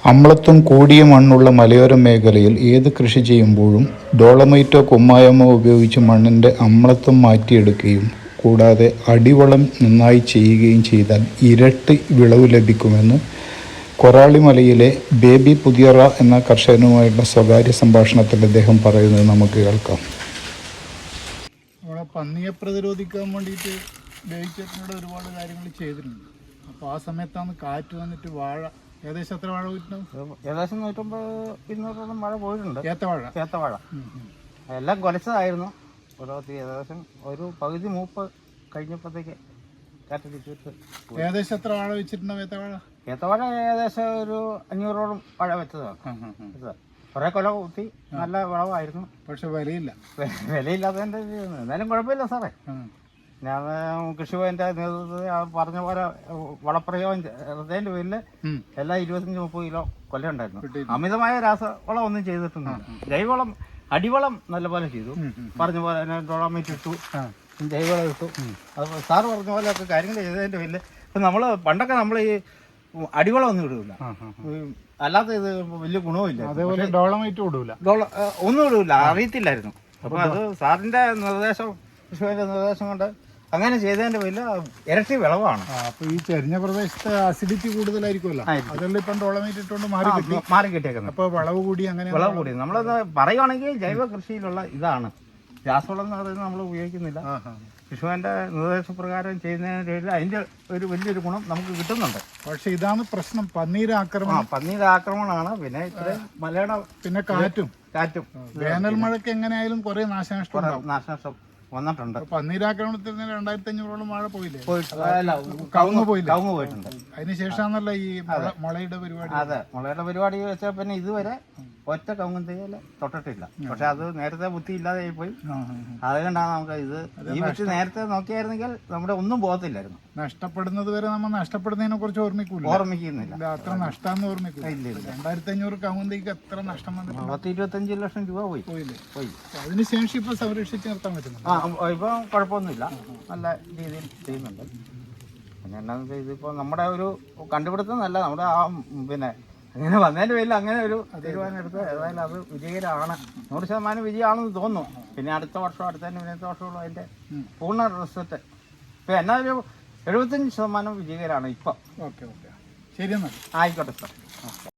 അമ്ലത്വം കൂടിയ മണ്ണുള്ള മലയോര മേഖലയിൽ ഏത് കൃഷി ചെയ്യുമ്പോഴും ഡോളമൈറ്റോ കുമ്മായമോ ഉപയോഗിച്ച് മണ്ണിൻ്റെ അമ്ലത്വം മാറ്റിയെടുക്കുകയും കൂടാതെ അടിവളം നന്നായി ചെയ്യുകയും ചെയ്താൽ ഇരട്ടി വിളവ് ലഭിക്കുമെന്ന് കൊറാളിമലയിലെ ബേബി പുതിയറ എന്ന കർഷകനുമായുള്ള സ്വകാര്യ സംഭാഷണത്തിൽ അദ്ദേഹം പറയുന്നത് നമുക്ക് കേൾക്കാം. അവിടെ പന്നിയെ പ്രതിരോധിക്കാൻ വേണ്ടിയിട്ട് ബേബിച്ചേട്ടനോട് ഒരുപാട് കാര്യങ്ങൾ ചെയ്തിട്ടുണ്ട്. അപ്പോൾ ആ സമയത്താണ് കാറ്റ് വന്നിട്ട് വാഴ ഏകദേശം എത്ര വാഴ പോയിട്ടുണ്ടാവും? ഏകദേശം 150-200 മഴ പോയിട്ടുണ്ട്. ഏത്തവാഴ എല്ലാം കൊലച്ചതായിരുന്നു. ഏകദേശം ഒരു പകുതി മൂപ്പ് കഴിഞ്ഞപ്പോഴത്തേക്ക് കാറ്റടിച്ചിട്ട്. ഏകദേശം എത്ര വാഴ വെച്ചിട്ടുണ്ടാവും ഏത്തവാഴ? ഏകദേശം ഒരു 500ഓളം വാഴ വെച്ചതാണ്. കുറെ കൊല കുത്തി നല്ല വിളവായിരുന്നു. പക്ഷെ വിലയില്ലാത്തതിൻ്റെ എന്നാലും കുഴപ്പമില്ല സാറേ. ഞാൻ കൃഷിഭവന്റെ നേതൃത്വത്തിൽ പറഞ്ഞ പോലെ വളപ്രയോഗം ചെയ്തതിന്റെ പേരിൽ എല്ലാം 25-30 കിലോ കൊല ഉണ്ടായിരുന്നു. അമിതമായ രാസവളം ഒന്നും ചെയ്തിട്ടുണ്ട്. ജൈവവളം അടിവളം നല്ലപോലെ ചെയ്തു. പറഞ്ഞ പോലെ തന്നെ ഡോളമൈറ്റ് ഇട്ടു, ജൈവവളം ഇട്ടു. അത് സാറ് പറഞ്ഞ പോലെ ഒക്കെ കാര്യങ്ങൾ ചെയ്തതിന്റെ പേരിൽ ഇപ്പം പണ്ടൊക്കെ നമ്മൾ ഈ അടിവളം ഒന്നും ഇടില്ല, അല്ലാത്ത ഇത് വലിയ ഗുണവുമില്ല. അതേപോലെ ഡോളമൈറ്റ് ഒന്നും ഇടില്ല, അറിയത്തില്ലായിരുന്നു. അപ്പൊ അത് സാറിന്റെ നിർദ്ദേശം, കൃഷിഭവന്റെ നിർദ്ദേശം കൊണ്ട് അങ്ങനെ ചെയ്തതിന്റെ പേരിൽ ഇരട്ടി വിളവാണ്. അപ്പൊ ഈ ചെരിഞ്ഞ പ്രദേശത്ത് അസിഡിറ്റി കൂടുതലായിരിക്കുമല്ലോ, അതെല്ലാം ഇപ്പം ഡോളമൈറ്റ് ഇട്ടുകൊണ്ട് മാറി കിട്ടിയേക്കുന്നത്. അപ്പൊ വിളവ് കൂടി നമ്മളത് പറയുവാണെങ്കിൽ ജൈവ കൃഷിയിലുള്ള ഇതാണ്. രാസവളം എന്ന് പറയുന്നത് നമ്മൾ ഉപയോഗിക്കുന്നില്ല. കൃഷിഭവന്റെ നിർദ്ദേശപ്രകാരം ചെയ്യുന്നതിന് പേരിൽ അതിന്റെ ഒരു വലിയൊരു ഗുണം നമുക്ക് കിട്ടുന്നുണ്ട്. പക്ഷെ ഇതാണ് പ്രശ്നം, പന്നീര് ആക്രമണമാണ്. പിന്നെ ഇത്ര മലയുടെ പിന്നെ കാറ്റും വേനൽ മഴയ്ക്ക് എങ്ങനെയായാലും കുറെ നാശനഷ്ടം വന്നിട്ടുണ്ട്. പന്നീരാക്രമണത്തിൽ 2500ഓളം വാഴ പോയില്ലേ? കവുങ്ങ് പോയിട്ടുണ്ട്. അതിനുശേഷമാണല്ലോ ഈ മുളയുടെ പരിപാടി. അതെ, മുളയുടെ പരിപാടി വെച്ചാൽ പിന്നെ ഇതുവരെ ഒറ്റ കവുങ്ങും തൈയിൽ തൊട്ടിട്ടില്ല. പക്ഷെ അത് നേരത്തെ ബുദ്ധി ഇല്ലാതെ പോയി. അതുകൊണ്ടാണ് നമുക്ക് ഈ വെച്ച് നേരത്തെ നോക്കിയായിരുന്നെങ്കിൽ നമ്മുടെ ഒന്നും പോകത്തില്ലായിരുന്നു. നഷ്ടപ്പെടുന്നത് വരെ നമ്മൾ നഷ്ടപ്പെടുന്നതിനെ കുറിച്ച് ഓർമ്മിക്കുന്നില്ല. അത്ര നഷ്ടം ഓർമ്മിക്കില്ല. 2500 കവുങ്ങും തൈക്ക് എത്ര നഷ്ടം വന്നിട്ട്? 25 ലക്ഷം രൂപ പോയി. അതിനുശേഷം ഇപ്പൊ സംരക്ഷിച്ച് നിർത്താൻ പറ്റുന്നു. ഇപ്പൊ കുഴപ്പമൊന്നുമില്ല, നല്ല രീതിയിൽ ചെയ്യുന്നുണ്ട്. പിന്നെ എന്താണെന്ന് വെച്ചാൽ ഇതിപ്പോ നമ്മുടെ ഒരു കണ്ടുപിടുത്തം നല്ല നമ്മുടെ പിന്നെ അങ്ങനെ വന്നതിന്റെ പേരിൽ അങ്ങനെ ഒരു തീരുമാനം എടുത്ത് ഏതായാലും അത് വിജയകരമാണ്. 100% വിജയമാണെന്ന് തോന്നുന്നു. പിന്നെ അടുത്ത വർഷമുള്ള അതിന്റെ പൂർണ്ണ റിസൾട്ട് ഇപ്പൊ എന്നാ ഒരു 75% വിജയകരമാണ് ഇപ്പൊ. ശരി, ആയിക്കോട്ടെ സാർ.